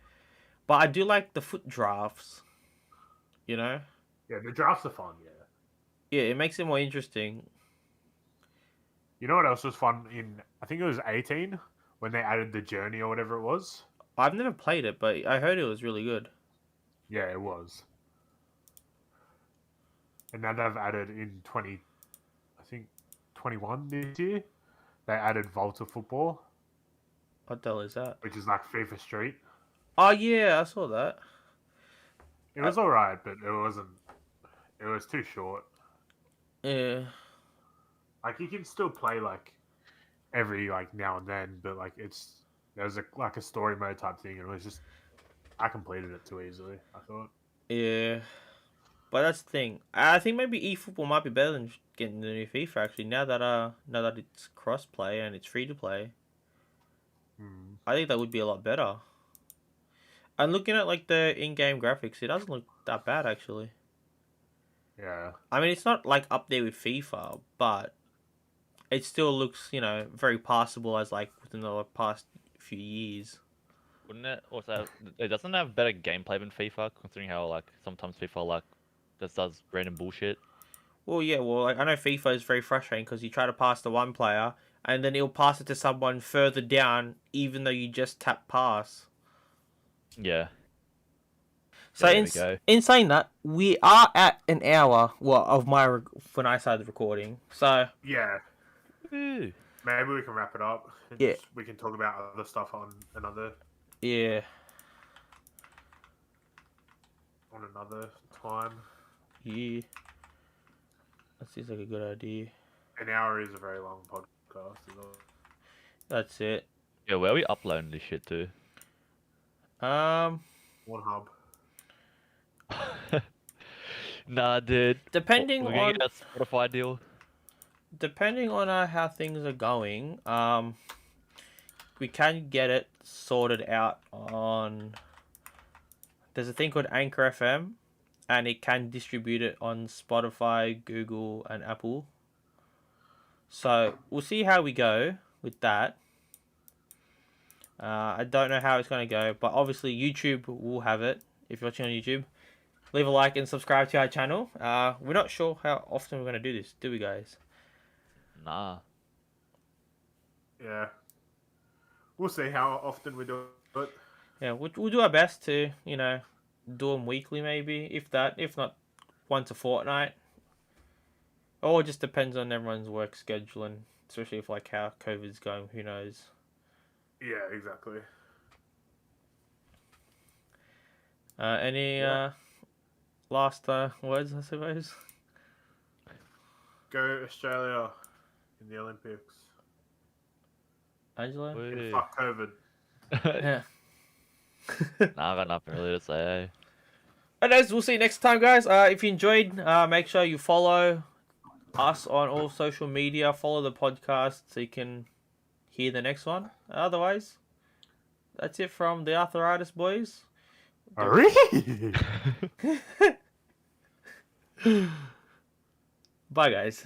But I do like the foot drafts. You know, Yeah, the drafts are fun. Yeah. yeah, it makes it more interesting. You know what else was fun in? I think it was 18 when they added the journey or whatever it was. I've never played it, but I heard it was really good. Yeah, it was. And now they've added in 20, I think 21 this year. They added Volta Football, What the hell is that? which is like FIFA Street. Oh yeah, I saw that. It was alright, but it wasn't. It was too short. Yeah, Like you can still play like every like now and then, but like there's a story mode type thing, and it was just I completed it too easily. I thought. yeah. But that's the thing. I think maybe eFootball might be better than getting the new FIFA actually. Now that it's cross play and it's free to play, Hmm. I think that would be a lot better. And looking at like the in-game graphics, it doesn't look that bad actually. Yeah. I mean, it's not like up there with FIFA, but it still looks, very passable as like within the past few years. Wouldn't it also? It doesn't have better gameplay than FIFA, considering how like sometimes FIFA like just does random bullshit. Well, yeah, like I know FIFA is very frustrating because you try to pass to one player and then he'll pass it to someone further down, even though you just tap pass. Yeah. So There we go. in saying that, we are at an hour of when I started recording. So Yeah. Ooh. Maybe we can wrap it up. And Yeah. we can talk about other stuff on another yeah, time. yeah, that seems like a good idea. An hour is a very long podcast. As well. That's it. Yeah, where are we uploading this shit to? Pornhub. Nah, dude. Depending We're gonna on get a Spotify deal. how things are going, we can get it sorted out on. There's a thing called Anchor FM, and it can distribute it on Spotify, Google, and Apple. So we'll see how we go with that. I don't know how it's going to go, but obviously YouTube will have it. If you're watching on YouTube, leave a like and subscribe to our channel. We're not sure how often we're going to do this, do we, guys? Nah. Yeah. We'll see how often we do it. Yeah, we'll do our best to, do them weekly maybe, if that. If not, once a fortnight. Or it just depends on everyone's work schedule, and especially if like how COVID's going, who knows. Yeah, exactly. Any last words, I suppose? Go Australia in the Olympics. Angela? And fuck COVID. Yeah. Nah, I got nothing really to say. Anyways, we'll see you next time, guys. If you enjoyed, make sure you follow us on all social media. Follow the podcast so you can hear the next one. Otherwise, that's it from the Arthritis boys. Bye, guys.